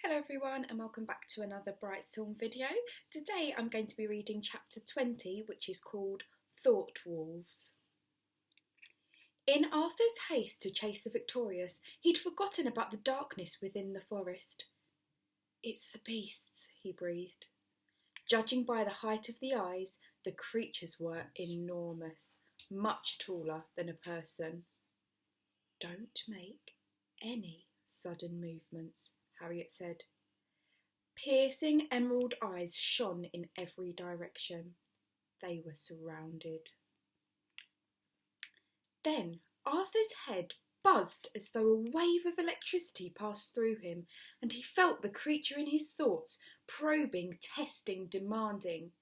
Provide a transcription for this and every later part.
Hello everyone and welcome back to another Brightstorm video. Today I'm going to be reading chapter 20, which is called Thought Wolves. In Arthur's haste to chase the victorious, he'd forgotten about the darkness within the forest. "It's the beasts," he breathed. Judging by the height of the eyes, the creatures were enormous, much taller than a person. "Don't make any sudden movements," Harriet said. Piercing emerald eyes shone in every direction. They were surrounded. Then Arthur's head buzzed as though a wave of electricity passed through him, and he felt the creature in his thoughts, probing, testing, demanding.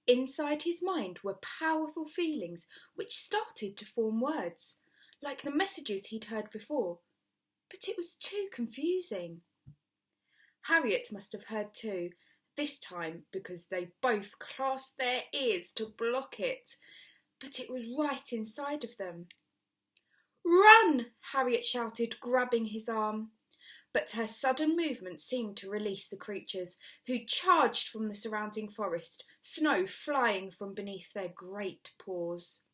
Inside his mind were powerful feelings which started to form words, like the messages he'd heard before. But it was too confusing. Harriet must have heard too, this time because they both clasped their ears to block it, but it was right inside of them. "Run!" Harriet shouted, grabbing his arm. But her sudden movement seemed to release the creatures, who charged from the surrounding forest, snow flying from beneath their great paws.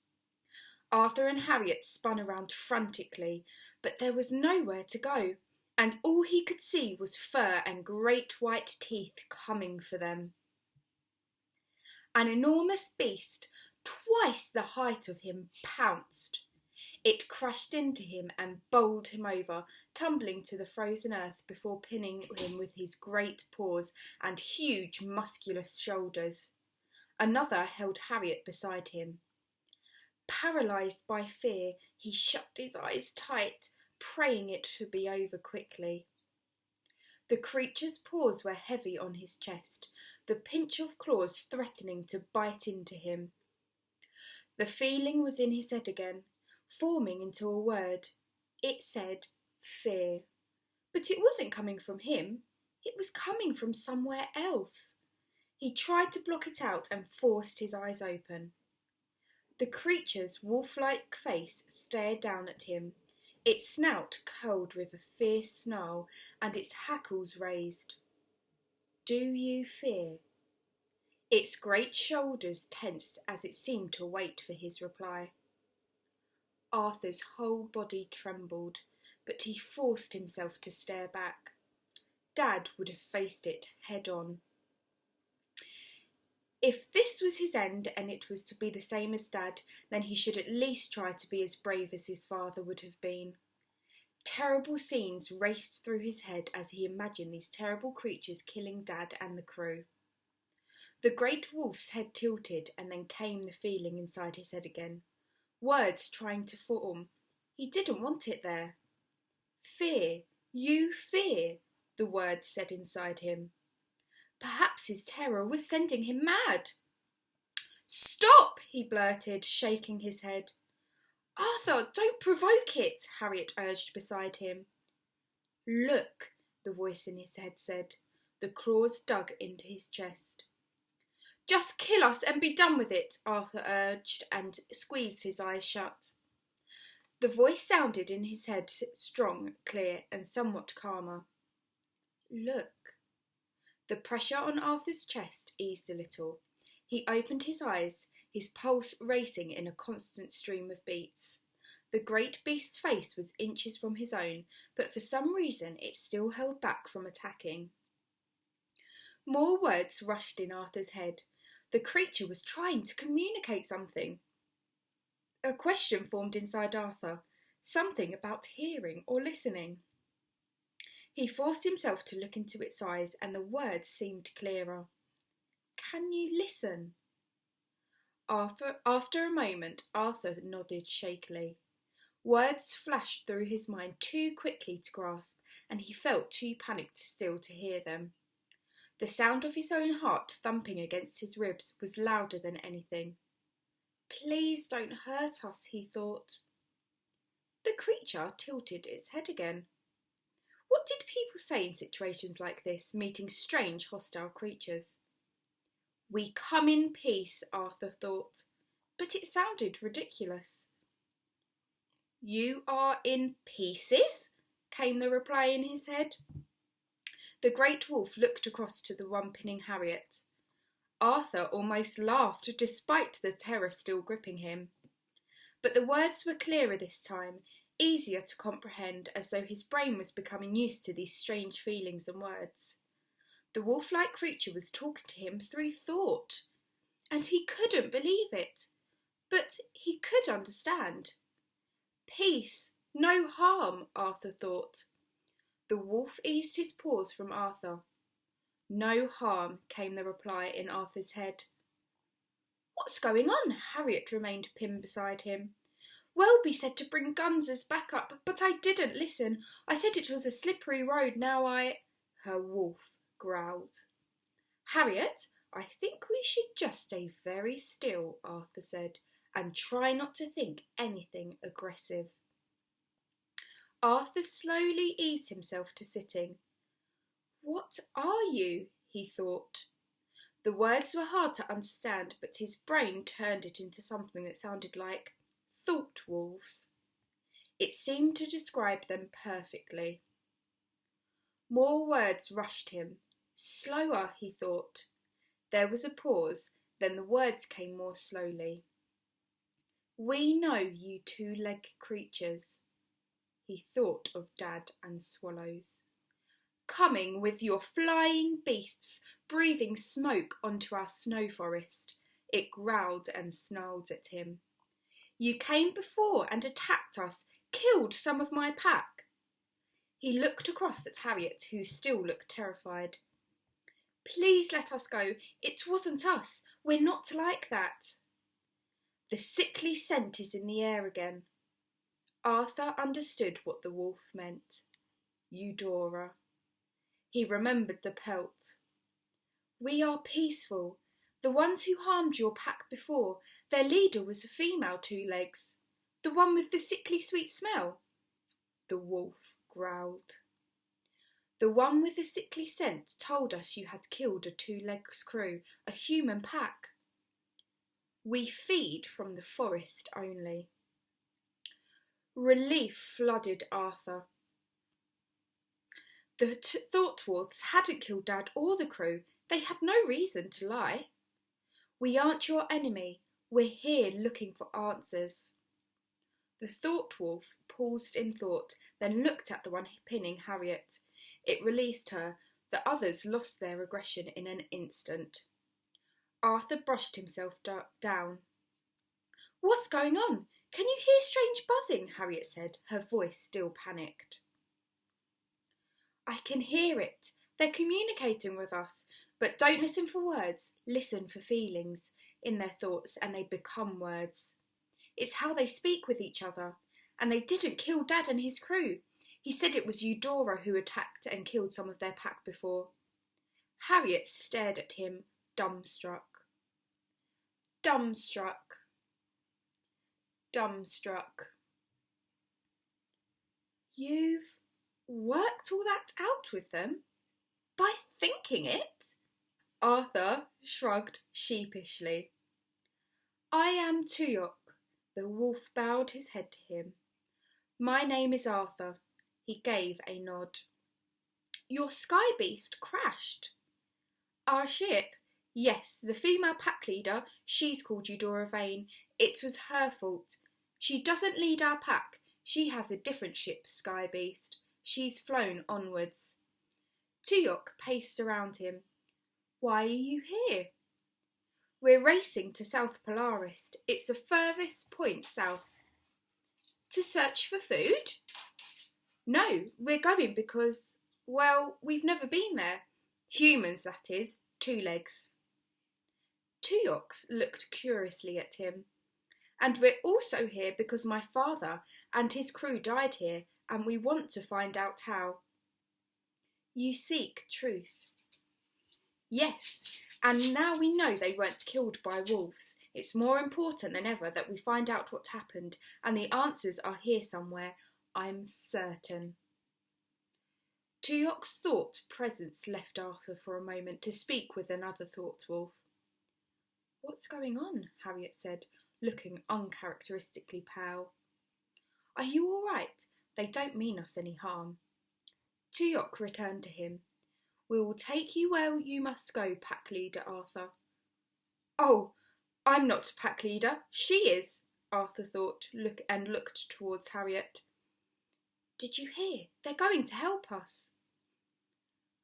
Arthur and Harriet spun around frantically, but there was nowhere to go, and all he could see was fur and great white teeth coming for them. An enormous beast, twice the height of him, pounced. It crashed into him and bowled him over, tumbling to the frozen earth before pinning him with his great paws and huge muscular shoulders. Another held Harriet beside him. Paralysed by fear, he shut his eyes tight, praying it to be over quickly. The creature's paws were heavy on his chest, the pinch of claws threatening to bite into him. The feeling was in his head again, forming into a word. It said fear. But it wasn't coming from him, it was coming from somewhere else. He tried to block it out and forced his eyes open. The creature's wolf-like face stared down at him, its snout curled with a fierce snarl and its hackles raised. "Do you fear?" Its great shoulders tensed as it seemed to wait for his reply. Arthur's whole body trembled, but he forced himself to stare back. Dad would have faced it head on. If this was his end and it was to be the same as Dad, then he should at least try to be as brave as his father would have been. Terrible scenes raced through his head as he imagined these terrible creatures killing Dad and the crew. The great wolf's head tilted, and then came the feeling inside his head again. Words trying to form. He didn't want it there. "Fear, you fear," the words said inside him. Perhaps his terror was sending him mad. "Stop!" he blurted, shaking his head. "Arthur, don't provoke it," Harriet urged beside him. "Look," the voice in his head said. The claws dug into his chest. "Just kill us and be done with it," Arthur urged and squeezed his eyes shut. The voice sounded in his head strong, clear, and somewhat calmer. "Look." The pressure on Arthur's chest eased a little. He opened his eyes, his pulse racing in a constant stream of beats. The great beast's face was inches from his own, but for some reason it still held back from attacking. More words rushed in Arthur's head. The creature was trying to communicate something. A question formed inside Arthur, something about hearing or listening. He forced himself to look into its eyes, and the words seemed clearer. "Can you listen?" After a moment, Arthur nodded shakily. Words flashed through his mind too quickly to grasp, and he felt too panicked still to hear them. The sound of his own heart thumping against his ribs was louder than anything. "Please don't hurt us," he thought. The creature tilted its head again. What did people say in situations like this, meeting strange, hostile creatures? "We come in peace," Arthur thought, but it sounded ridiculous. "You are in pieces?" came the reply in his head. The great wolf looked across to the one pinning Harriet. Arthur almost laughed despite the terror still gripping him. But the words were clearer this time, easier to comprehend, as though his brain was becoming used to these strange feelings and words. The wolf-like creature was talking to him through thought, and he couldn't believe it. But he could understand. Peace, no harm, Arthur thought. The wolf eased his paws from Arthur. No harm, came the reply in Arthur's head. What's going on? Harriet remained pinned beside him. Welby said to bring guns as backup, but I didn't listen. I said it was a slippery road, now I... Her wolf growled. Harriet, I think we should just stay very still, Arthur said, and try not to think anything aggressive. Arthur slowly eased himself to sitting. What are you? He thought. The words were hard to understand, but his brain turned it into something that sounded like thought wolves. It seemed to describe them perfectly. More words rushed him. Slower, he thought. There was a pause, then the words came more slowly. We know you two-legged creatures. He thought of Dad and swallows. Coming with your flying beasts, breathing smoke onto our snow forest. It growled and snarled at him. You came before and attacked us, killed some of my pack. He looked across at Harriet, who still looked terrified. Please let us go. It wasn't us. We're not like that. The sickly scent is in the air again. Arthur understood what the wolf meant. Eudora. He remembered the pelt. We are peaceful. The ones who harmed your pack before, their leader was a female two legs. The one with the sickly sweet smell. The wolf growled. The one with the sickly scent told us you had killed a two-legs crew, a human pack. We feed from the forest only. Relief flooded Arthur. The thought wolves hadn't killed Dad or the crew. They had no reason to lie. We aren't your enemy. We're here looking for answers. The thought wolf paused in thought, then looked at the one pinning Harriet. It released her. The others lost their aggression in an instant. Arthur brushed himself down. What's going on? Can you hear strange buzzing? Harriet said, her voice still panicked. I can hear it. They're communicating with us, but don't listen for words, listen for feelings in their thoughts, and they become words. It's how they speak with each other, and they didn't kill Dad and his crew. He said it was Eudora who attacked and killed some of their pack before. Harriet stared at him, dumbstruck. Dumbstruck. Dumbstruck. You've worked all that out with them? By thinking it? Arthur shrugged sheepishly. I am Tujok. The wolf bowed his head to him. My name is Arthur. He gave a nod. Your sky beast crashed. Our ship? Yes, the female pack leader, she's called Eudora Vane. It was her fault. She doesn't lead our pack. She has a different ship, Sky Beast. She's flown onwards. Tujok paced around him. Why are you here? We're racing to South Polaris. It's the furthest point south. To search for food? No, we're going because, well, we've never been there. Humans, that is, two legs. Tujok looked curiously at him. And we're also here because my father and his crew died here, and we want to find out how. You seek truth. Yes, and now we know they weren't killed by wolves. It's more important than ever that we find out what happened, and the answers are here somewhere, I'm certain. Tujok's thought presence left Arthur for a moment to speak with another thought wolf. What's going on? Harriet said, looking uncharacteristically pale. Are you all right? They don't mean us any harm. Tujok returned to him. We will take you where you must go, pack leader Arthur. Oh, I'm not pack leader, she is, Arthur thought, looked towards Harriet. Did you hear? They're going to help us.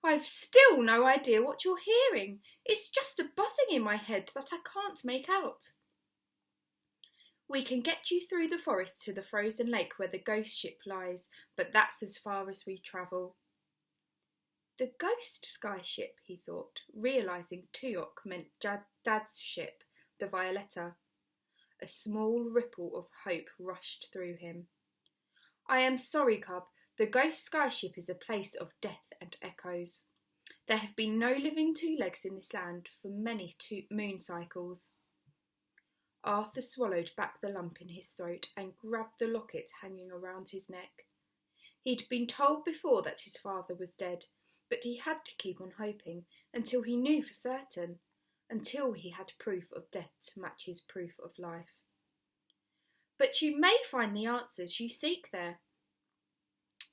I've still no idea what you're hearing. It's just a buzzing in my head that I can't make out. We can get you through the forest to the frozen lake where the ghost ship lies, but that's as far as we travel. The ghost sky ship, he thought, realising Tujok meant Dad's ship, the Violetta. A small ripple of hope rushed through him. I am sorry, cub. The ghost sky ship is a place of death and echoes. There have been no living two legs in this land for many moon cycles. Arthur swallowed back the lump in his throat and grabbed the locket hanging around his neck. He'd been told before that his father was dead, but he had to keep on hoping until he knew for certain, until he had proof of death to match his proof of life. But you may find the answers you seek there.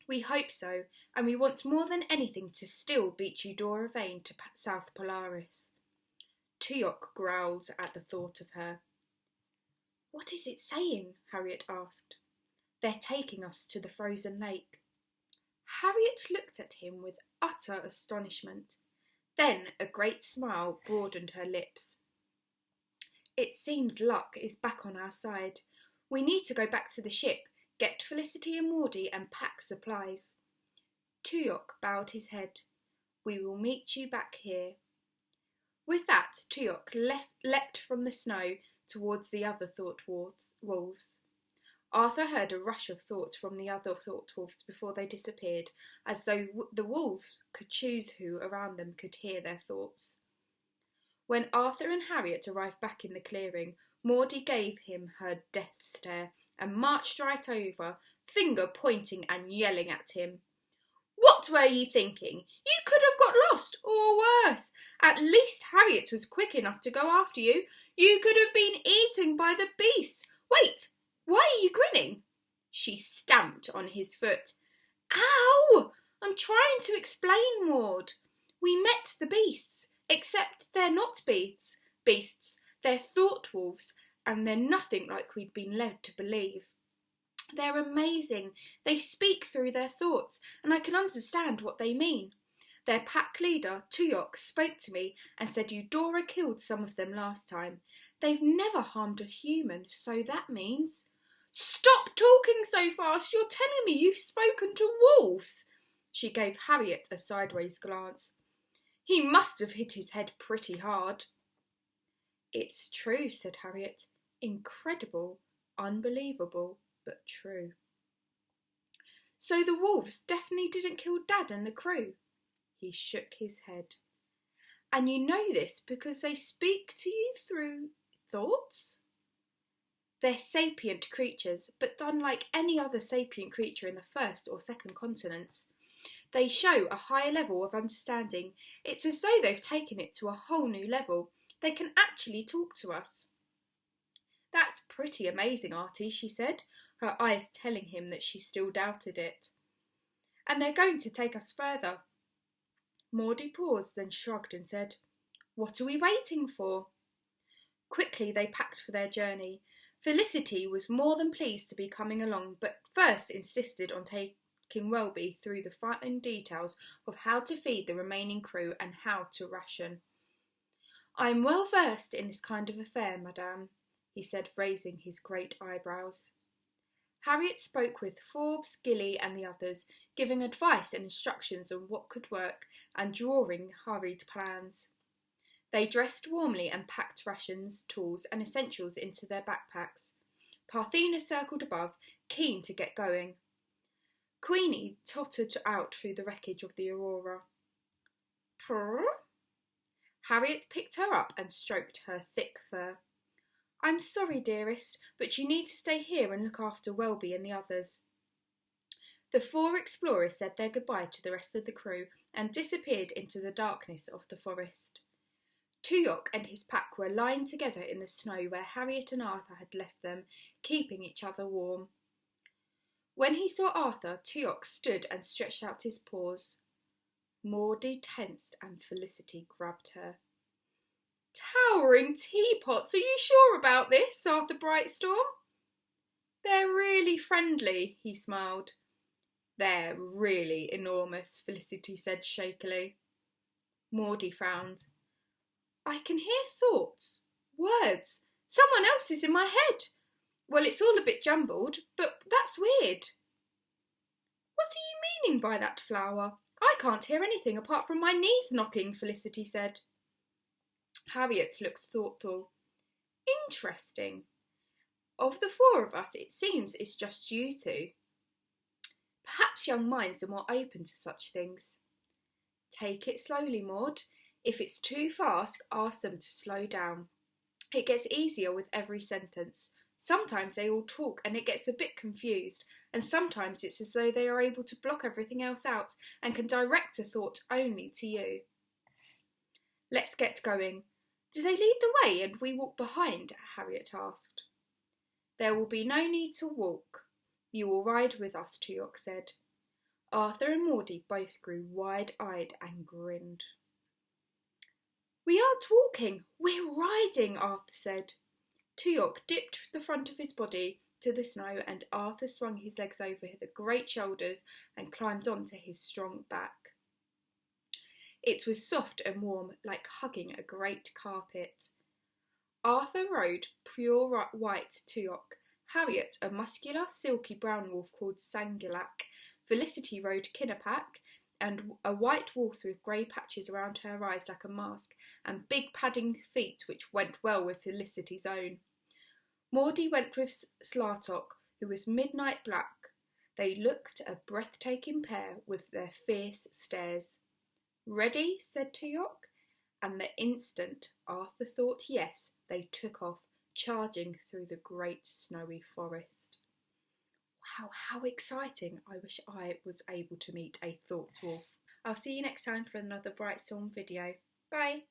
We hope so, and we want more than anything to still beat Eudora Vane to South Polaris. Tujok growled at the thought of her. What is it saying? Harriet asked. They're taking us to the frozen lake. Harriet looked at him with utter astonishment. Then a great smile broadened her lips. It seems luck is back on our side. We need to go back to the ship, get Felicity and Maudie and pack supplies. Tujok bowed his head. We will meet you back here. With that, Tujok leapt from the snow towards the other thought wolves. Arthur heard a rush of thoughts from the other thought wolves before they disappeared, as though the wolves could choose who around them could hear their thoughts. When Arthur and Harriet arrived back in the clearing, Maudie gave him her death stare and marched right over, finger pointing and yelling at him. What were you thinking? You could have got lost, or worse. At least Harriet was quick enough to go after you. You could have been eaten by the beasts. Wait, why are you grinning? She stamped on his foot. Ow! I'm trying to explain, Maud. We met the beasts, except they're not beasts. They're thought wolves, and they're nothing like we'd been led to believe. They're amazing. They speak through their thoughts, and I can understand what they mean. Their pack leader, Tujok, spoke to me and said Eudora killed some of them last time. They've never harmed a human, so that means... Stop talking so fast! You're telling me you've spoken to wolves! She gave Harriet a sideways glance. He must have hit his head pretty hard. It's true, said Harriet. Incredible, unbelievable, but true. So the wolves definitely didn't kill Dad and the crew? He shook his head. And you know this because they speak to you through thoughts? They're sapient creatures, but unlike any other sapient creature in the first or second continents. They show a higher level of understanding. It's as though they've taken it to a whole new level. They can actually talk to us. That's pretty amazing, Artie, she said, her eyes telling him that she still doubted it. And they're going to take us further. Maudie paused, then shrugged and said, What are we waiting for? Quickly they packed for their journey. Felicity was more than pleased to be coming along, but first insisted on taking Welby through the fine details of how to feed the remaining crew and how to ration. I'm well versed in this kind of affair, madame, he said, raising his great eyebrows. Harriet spoke with Forbes, Gilly and the others, giving advice and instructions on what could work and drawing hurried plans. They dressed warmly and packed rations, tools and essentials into their backpacks. Parthena circled above, keen to get going. Queenie tottered out through the wreckage of the Aurora. Purr? Harriet picked her up and stroked her thick fur. I'm sorry, dearest, but you need to stay here and look after Welby and the others. The four explorers said their goodbye to the rest of the crew and disappeared into the darkness of the forest. Tujok and his pack were lying together in the snow where Harriet and Arthur had left them, keeping each other warm. When he saw Arthur, Tujok stood and stretched out his paws. Maudie tensed and Felicity grabbed her. Towering teapots, are you sure about this? Arthur Brightstorm. They're really friendly, he smiled. They're really enormous, Felicity said shakily. Maudie frowned. I can hear thoughts, words. Someone else is in my head. Well, it's all a bit jumbled, but that's weird. What are you meaning by that, Flower? I can't hear anything apart from my knees knocking, Felicity said. Harriet looked thoughtful. Interesting. Of the four of us, it seems it's just you two. Perhaps young minds are more open to such things. Take it slowly, Maud. If it's too fast, ask them to slow down. It gets easier with every sentence. Sometimes they all talk and it gets a bit confused, and sometimes it's as though they are able to block everything else out and can direct a thought only to you. Let's get going. Do they lead the way and we walk behind? Harriet asked. There will be no need to walk. You will ride with us, Tujok said. Arthur and Maudie both grew wide-eyed and grinned. We aren't walking, we're riding, Arthur said. Tujok dipped the front of his body to the snow and Arthur swung his legs over the great shoulders and climbed onto his strong back. It was soft and warm, like hugging a great carpet. Arthur rode pure white Tujok, Harriet a muscular, silky brown wolf called Sangilak, Felicity rode Kinnapak, and a white wolf with grey patches around her eyes like a mask, and big padding feet which went well with Felicity's own. Maudie went with Slartok, who was midnight black. They looked a breathtaking pair with their fierce stares. Ready? Said Tujok, and the instant Arthur thought yes, they took off, charging through the great snowy forest. Wow, how exciting. I wish I was able to meet a thought wolf. I'll see you next time for another Brightstorm video. Bye!